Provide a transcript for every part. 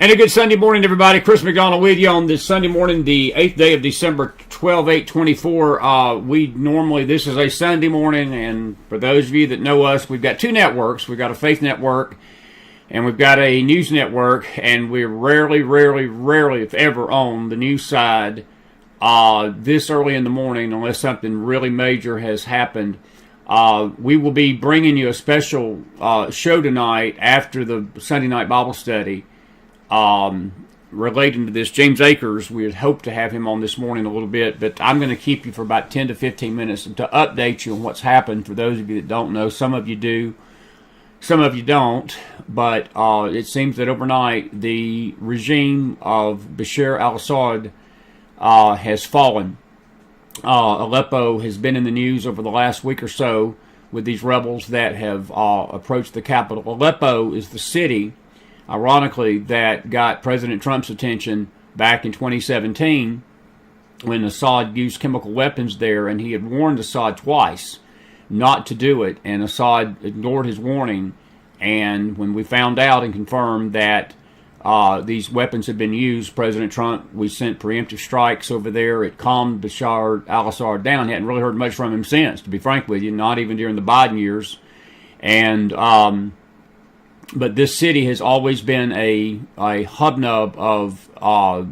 And a good Sunday morning, everybody. Chris McDonald with you on this Sunday morning, the 8th day of December, 12/8/24. This is a Sunday morning, and for those of you that know us, we've got two networks. We've got a faith network, and we've got a news network, and we're rarely, if ever, on the news side this early in the morning, unless something really major has happened. We will be bringing you a special show tonight after the Sunday night Bible study. Relating to this, James Akers, we had hoped to have him on this morning a little bit, but I'm going to keep you for about 10 to 15 minutes to update you on what's happened. For those of you that don't know, some of you do, some of you don't, but it seems that overnight the regime of Bashar al-Assad has fallen. Aleppo has been in the news over the last week or so with these rebels that have approached the capital. Aleppo is the city, ironically, that got President Trump's attention back in 2017 when Assad used chemical weapons there, and he had warned Assad twice not to do it, and Assad ignored his warning. And when we found out and confirmed that these weapons had been used, President Trump, we sent preemptive strikes over there. It calmed Bashar al-Assad down. He hadn't really heard much from him since, to be frank with you, not even during the Biden years. And but this city has always been a hubnub of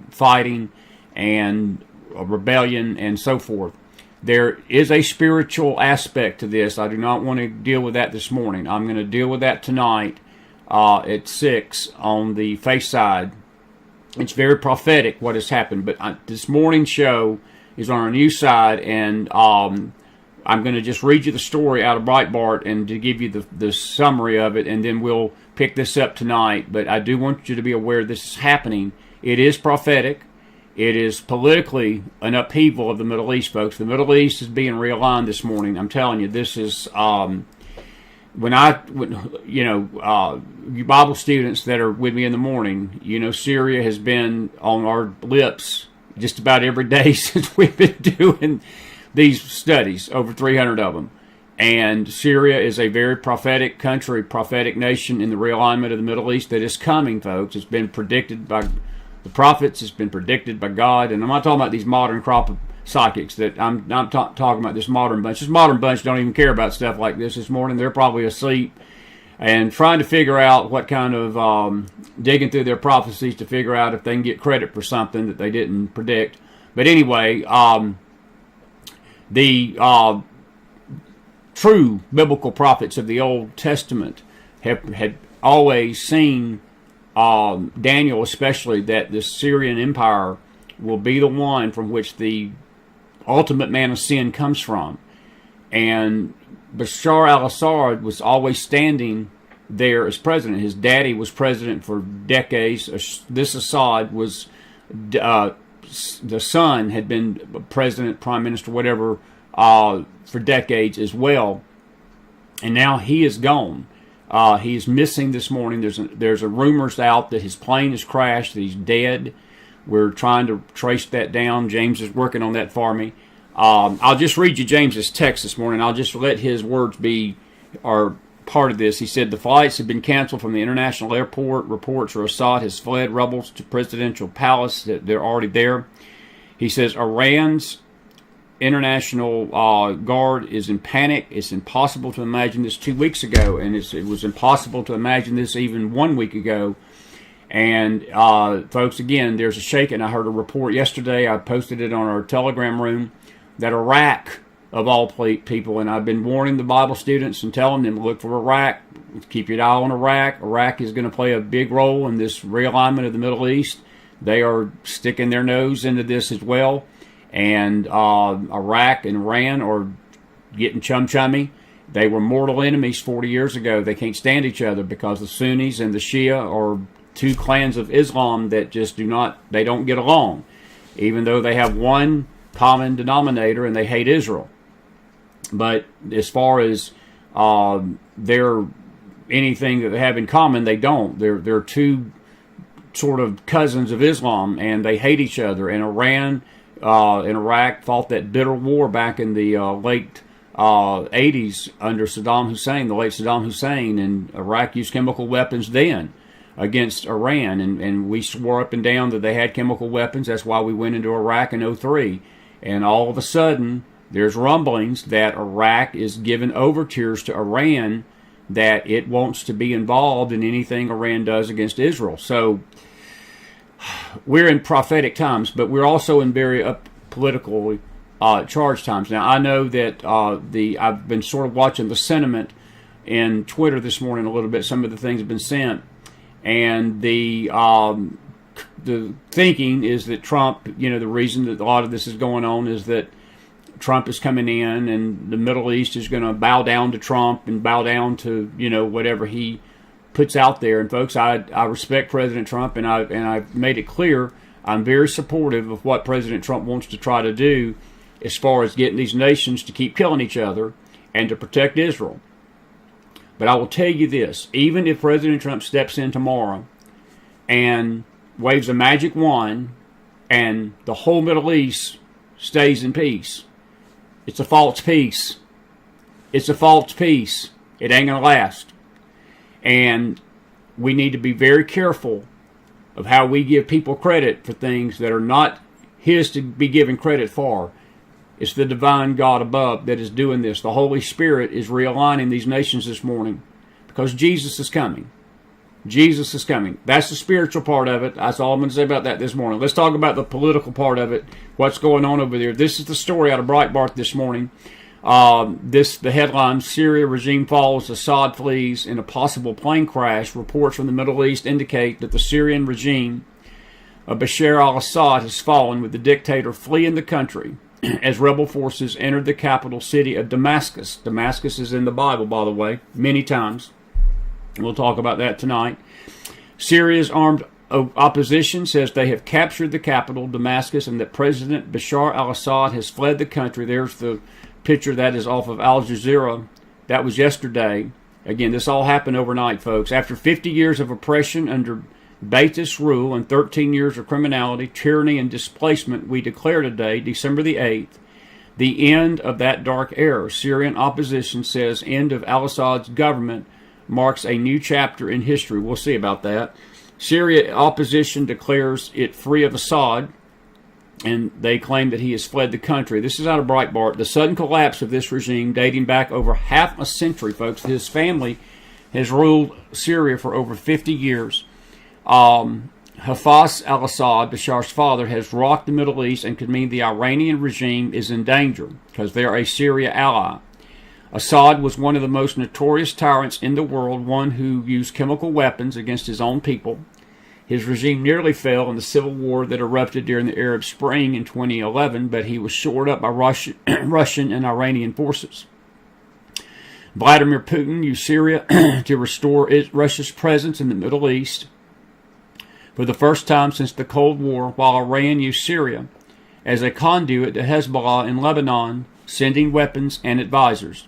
fighting and rebellion and so forth. There is a spiritual aspect to this. I do not want to deal with that this morning. I'm going to deal with that tonight at 6 on the faith side. It's very prophetic what has happened, but this morning's show is on our news side, and I'm going to just read you the story out of Breitbart and to give you the summary of it, and then we'll pick this up tonight. But I do want you to be aware this is happening. It is prophetic. It is politically an upheaval of the Middle East, folks. The Middle East is being realigned this morning. I'm telling you, this is you Bible students that are with me in the morning, you know, Syria has been on our lips just about every day since we've been doing these studies, over 300 of them. And Syria is a very prophetic country, prophetic nation in the realignment of the Middle East that is coming, folks. It's been predicted by the prophets. It's been predicted by God. And I'm not talking about these modern crop of psychics. That I'm talking about this modern bunch. This modern bunch don't even care about stuff like this morning. They're probably asleep and trying to figure out what kind of digging through their prophecies to figure out if they can get credit for something that they didn't predict. But anyway, the true biblical prophets of the Old Testament had always seen, Daniel especially, that the Syrian Empire will be the one from which the ultimate man of sin comes from. And Bashar al-Assad was always standing there as president. His daddy was president for decades. This Assad was, the son had been president, prime minister, whatever, for decades as well, and now he is gone. He is missing this morning. There's a rumors out that his plane has crashed, that he's dead. We're trying to trace that down. James is working on that for me. I'll just read you James's text this morning. I'll just let his words be are part of this. He said the flights have been canceled from the international airport. Reports are Assad has fled rebels to presidential palace. They're already there. He says Iran's International Guard is in panic. It's impossible to imagine this 2 weeks ago, and it was impossible to imagine this even 1 week ago. And folks, again, there's a shaking. I heard a report yesterday. I posted it on our Telegram room that Iraq, of all people, and I've been warning the Bible students and telling them to look for Iraq. Keep your eye on Iraq. Iraq is going to play a big role in this realignment of the Middle East. They are sticking their nose into this as well. And Iraq and Iran are getting chummy. They were mortal enemies 40 years ago. They can't stand each other because the Sunnis and the Shia are two clans of Islam that just they don't get along, even though they have one common denominator and they hate Israel. But as far as their anything that they have in common, they don't. They're two sort of cousins of Islam, and they hate each other. And Iran in Iraq fought that bitter war back in the late 80s under Saddam Hussein, the late Saddam Hussein, and Iraq used chemical weapons then against Iran, and we swore up and down that they had chemical weapons. That's why we went into Iraq in '03. And all of a sudden, there's rumblings that Iraq is giving overtures to Iran that it wants to be involved in anything Iran does against Israel. So we're in prophetic times, but we're also in very politically charged times. Now, I know that I've been sort of watching the sentiment in Twitter this morning a little bit. Some of the things have been sent, and the thinking is that Trump, the reason that a lot of this is going on is that Trump is coming in, and the Middle East is going to bow down to Trump and bow down to whatever he puts out there. And folks, I respect President Trump, and I've made it clear I'm very supportive of what President Trump wants to try to do as far as getting these nations to keep killing each other and to protect Israel. But I will tell you this: even if President Trump steps in tomorrow and waves a magic wand and the whole Middle East stays in peace, it's a false peace. It's a false peace. It ain't going to last. And we need to be very careful of how we give people credit for things that are not his to be given credit for. It's the divine God above that is doing this. The Holy Spirit is realigning these nations this morning because Jesus is coming. Jesus is coming. That's the spiritual part of it. That's all I'm going to say about that this morning. Let's talk about the political part of it, what's going on over there. This is the story out of Breitbart this morning. The headline: Syria regime falls, Assad flees in a possible plane crash. Reports from the Middle East indicate that the Syrian regime of Bashar al-Assad has fallen, with the dictator fleeing the country as rebel forces entered the capital city of Damascus. Damascus is in the Bible, by the way, many times. We'll talk about that tonight. Syria's armed opposition says they have captured the capital, Damascus, and that President Bashar al-Assad has fled the country. There's the picture that is off of Al Jazeera. That was yesterday. Again, this all happened overnight, folks. After 50 years of oppression under Ba'athist rule and 13 years of criminality, tyranny, and displacement, we declare today, December the 8th, the end of that dark era. Syrian opposition says end of al-Assad's government marks a new chapter in history. We'll see about that. Syria opposition declares it free of Assad, and they claim that he has fled the country. This is out of Breitbart. The sudden collapse of this regime, dating back over half a century, folks. His family has ruled Syria for over 50 years. Hafez al-Assad, Bashar's father, has rocked the Middle East and could mean the Iranian regime is in danger because they're a Syria ally. Assad was one of the most notorious tyrants in the world, one who used chemical weapons against his own people. His regime nearly fell in the civil war that erupted during the Arab Spring in 2011, but he was shored up by Russian and Iranian forces. Vladimir Putin used Syria to restore Russia's presence in the Middle East for the first time since the Cold War, while Iran used Syria as a conduit to Hezbollah in Lebanon, sending weapons and advisors.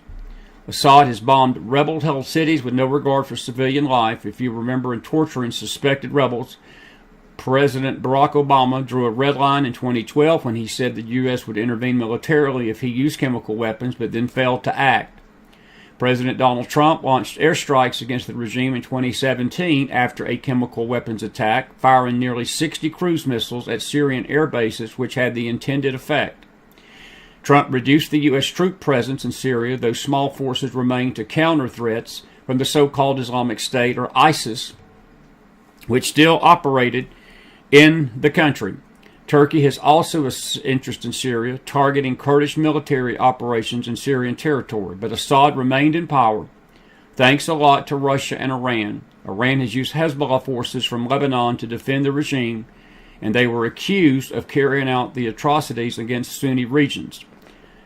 Assad has bombed rebel-held cities with no regard for civilian life. If you remember, in torturing suspected rebels, President Barack Obama drew a red line in 2012 when he said the U.S. would intervene militarily if he used chemical weapons, but then failed to act. President Donald Trump launched airstrikes against the regime in 2017 after a chemical weapons attack, firing nearly 60 cruise missiles at Syrian air bases, which had the intended effect. Trump reduced the U.S. troop presence in Syria, though small forces remain to counter threats from the so-called Islamic State, or ISIS, which still operated in the country. Turkey has also an interest in Syria, targeting Kurdish military operations in Syrian territory, but Assad remained in power, thanks a lot to Russia and Iran. Iran has used Hezbollah forces from Lebanon to defend the regime, and they were accused of carrying out the atrocities against Sunni regions.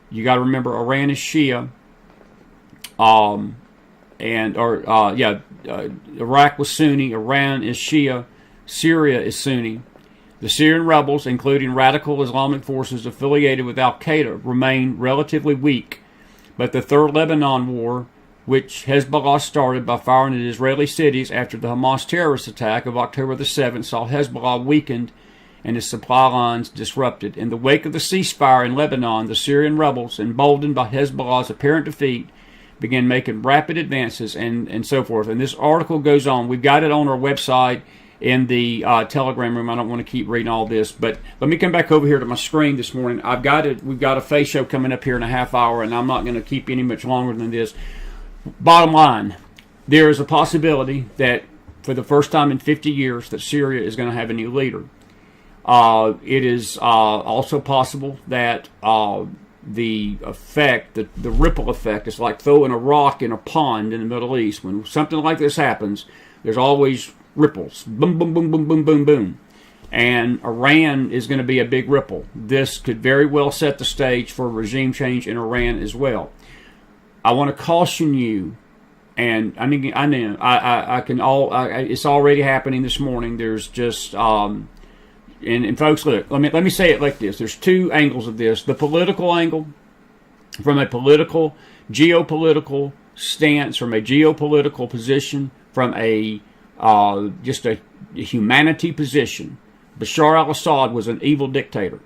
You got to remember, Iran is Shia, Iraq was Sunni, Iran is Shia, Syria is Sunni. The Syrian rebels, including radical Islamic forces affiliated with al-Qaeda, remain relatively weak, but the Third Lebanon War, which Hezbollah started by firing at Israeli cities after the Hamas terrorist attack of October the 7th, saw Hezbollah weakened and its supply lines disrupted. In the wake of the ceasefire in Lebanon, the Syrian rebels, emboldened by Hezbollah's apparent defeat, began making rapid advances and so forth. And this article goes on. We've got it on our website in the Telegram room. I don't want to keep reading all this, but let me come back over here to my screen this morning. We've got a face show coming up here in a half hour, and I'm not going to keep any much longer than this. Bottom line, there is a possibility that for the first time in 50 years that Syria is going to have a new leader. It is also possible that the effect, the ripple effect, is like throwing a rock in a pond in the Middle East. When something like this happens, there's always ripples. Boom, boom, boom, boom, boom, boom, boom. And Iran is going to be a big ripple. This could very well set the stage for a regime change in Iran as well. I want to caution you, and I mean, it's already happening this morning. There's just, and folks, look, let me say it like this. There's two angles of this. The political angle, from a geopolitical stance, from a geopolitical position, from just a humanity position. Bashar al-Assad was an evil dictator.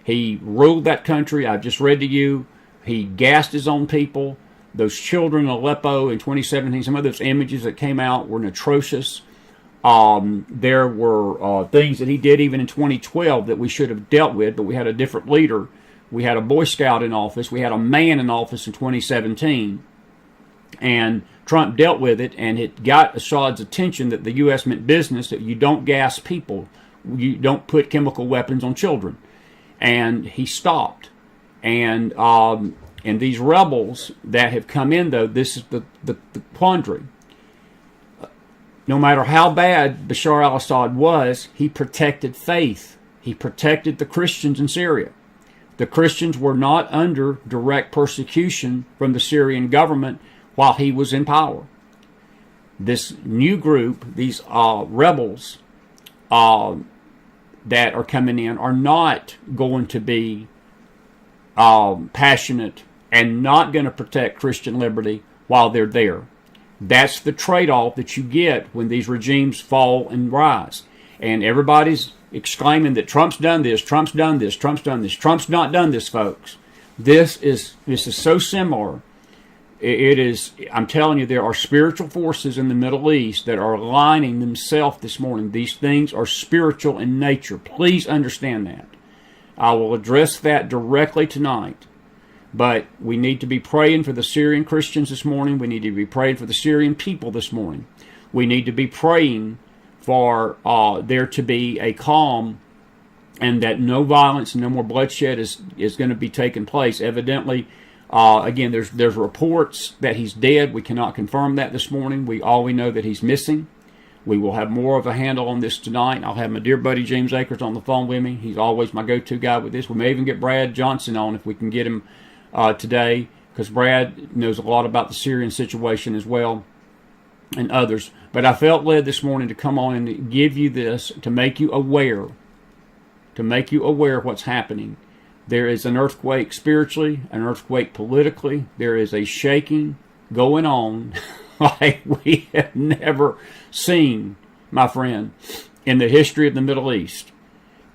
He ruled that country. I've just read to you. He gassed his own people. Those children in Aleppo in 2017, some of those images that came out were atrocious. There were things that he did even in 2012 that we should have dealt with, but we had a different leader. We had a Boy Scout in office. We had a man in office in 2017. And Trump dealt with it, and it got Assad's attention that the U.S. meant business, that you don't gas people. You don't put chemical weapons on children. And he stopped. And these rebels that have come in, though, this is the quandary. No matter how bad Bashar al-Assad was, he protected faith. He protected the Christians in Syria. The Christians were not under direct persecution from the Syrian government while he was in power. This new group, these rebels that are coming in, are not going to be passionate and not going to protect Christian liberty while they're there. That's the trade-off that you get when these regimes fall and rise. And everybody's exclaiming that Trump's done this, Trump's done this, Trump's done this. Trump's not done this, folks. This is so similar. It is, I'm telling you, there are spiritual forces in the Middle East that are aligning themselves this morning. These things are spiritual in nature. Please understand that. I will address that directly tonight. But we need to be praying for the Syrian Christians this morning. We need to be praying for the Syrian people this morning. We need to be praying for there to be a calm and that no violence and no more bloodshed is going to be taking place. Evidently, again, there's reports that he's dead. We cannot confirm that this morning. We know that he's missing. We will have more of a handle on this tonight. I'll have my dear buddy James Akers on the phone with me. He's always my go-to guy with this. We may even get Brad Johnson on if we can get him today, because Brad knows a lot about the Syrian situation as well, and others. But I felt led this morning to come on and give you this, to make you aware of what's happening. There is an earthquake spiritually, an earthquake politically. There is a shaking going on like we have never seen, my friend, in the history of the Middle East.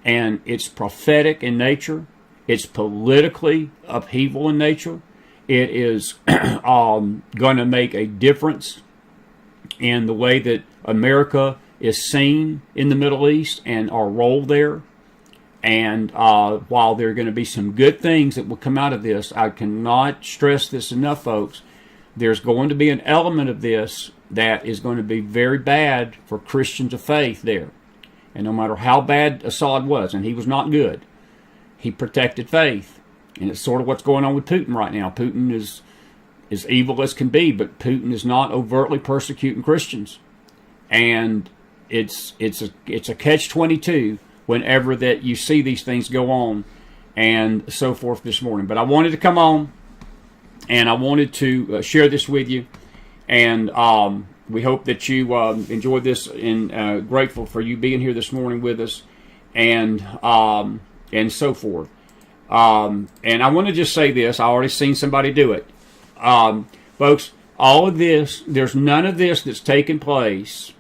And it's prophetic in nature. It's politically upheaval in nature. It is going to make a difference in the way that America is seen in the Middle East and our role there. And while there are going to be some good things that will come out of this, I cannot stress this enough, folks. There's going to be an element of this that is going to be very bad for Christians of faith there. And no matter how bad Assad was, and he was not good, he protected faith. And it's sort of what's going on with Putin right now. Putin is as evil as can be, but Putin is not overtly persecuting Christians. And it's a catch-22 whenever that you see these things go on and so forth this morning. But I wanted to come on and I wanted to share this with you. And we hope that you enjoyed this, and grateful for you being here this morning with us, and so forth. And I want to just say this. I already seen somebody do it. Folks, all of this, there's none of this that's taken place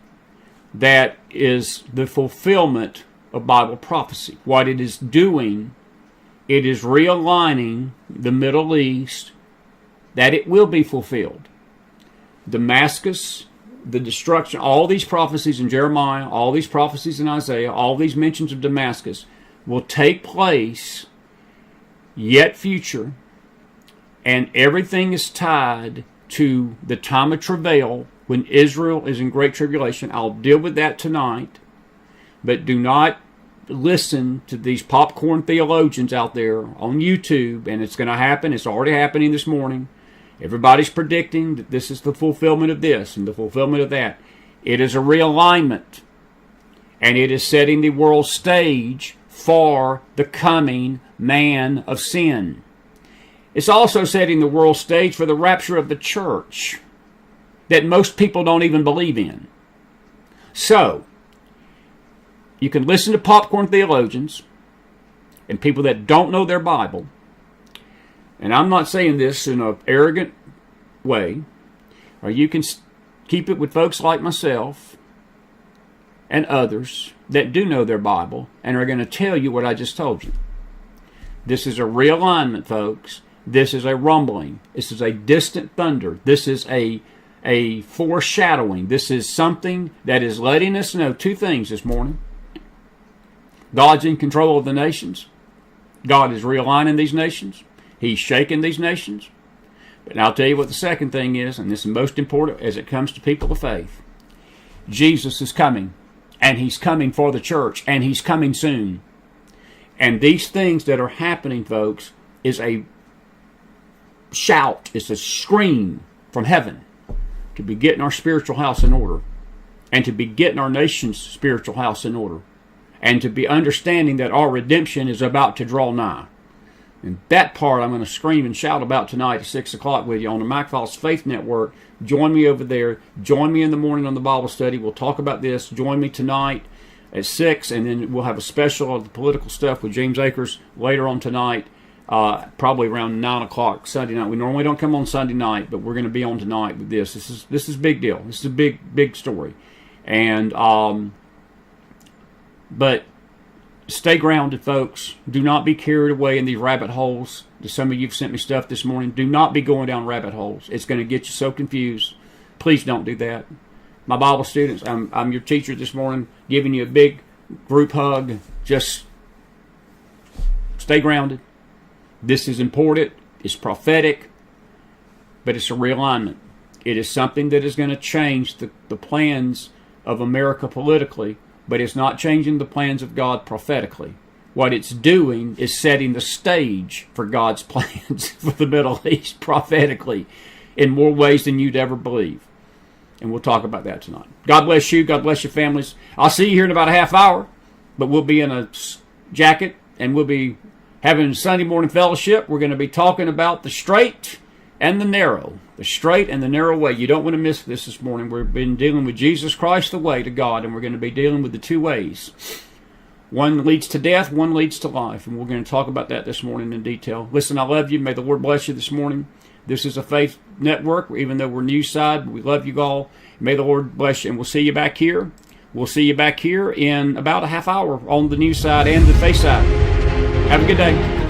that is the fulfillment of Bible prophecy. What it is doing, it is realigning the Middle East that it will be fulfilled. Damascus, the destruction, all these prophecies in Jeremiah, all these prophecies in Isaiah, all these mentions of Damascus will take place yet future, and everything is tied to the time of travail when Israel is in great tribulation. I'll deal with that tonight, but do not listen to these popcorn theologians out there on YouTube, and it's going to happen. It's already happening this morning. Everybody's predicting that this is the fulfillment of this and the fulfillment of that. It is a realignment, and it is setting the world stage for the coming man of sin. It's also setting the world stage for the rapture of the church that most people don't even believe in. So, you can listen to popcorn theologians and people that don't know their Bible. And I'm not saying this in an arrogant way. Or you can keep it with folks like myself and others that do know their Bible and are going to tell you what I just told you. This is a realignment, folks. This is a rumbling. This is a distant thunder. This is a foreshadowing. This is something that is letting us know two things this morning. God's in control of the nations. God is realigning these nations. He's shaking these nations. But now I'll tell you what the second thing is, and this is most important as it comes to people of faith. Jesus is coming, and He's coming for the church, and He's coming soon. And these things that are happening, folks, is a shout, it's a scream from heaven to be getting our spiritual house in order, and to be getting our nation's spiritual house in order, and to be understanding that our redemption is about to draw nigh. And that part I'm going to scream and shout about tonight at 6 o'clock with you on the McFiles Faith Network. Join me over there. Join me in the morning on the Bible study. We'll talk about this. Join me tonight at 6, and then we'll have a special of the political stuff with James Akers later on tonight, probably around 9 o'clock Sunday night. We normally don't come on Sunday night, but we're going to be on tonight with this. This is a big deal. This is a big story. And but stay grounded, folks. Do not be carried away in these rabbit holes. Some of you have sent me stuff this morning. Do not be going down rabbit holes. It's going to get you so confused. Please don't do that. My Bible students, I'm your teacher this morning, giving you a big group hug. Just stay grounded. This is important. It's prophetic. But it's a realignment. It is something that is going to change the plans of America politically, but it's not changing the plans of God prophetically. What it's doing is setting the stage for God's plans for the Middle East prophetically in more ways than you'd ever believe. And we'll talk about that tonight. God bless you. God bless your families. I'll see you here in about a half hour, but we'll be in a jacket and we'll be having Sunday morning fellowship. We're going to be talking about the straight and the narrow. The straight and the narrow way. You don't want to miss this morning. We've been dealing with Jesus Christ, the way to God, and we're going to be dealing with the two ways. One leads to death, one leads to life, and we're going to talk about that this morning in detail. Listen, I love you. May the Lord bless you this morning. This is a faith network. Even though we're news side, we love you all. May the Lord bless you, and we'll see you back here. We'll see you back here in about a half hour on the news side and the faith side. Have a good day.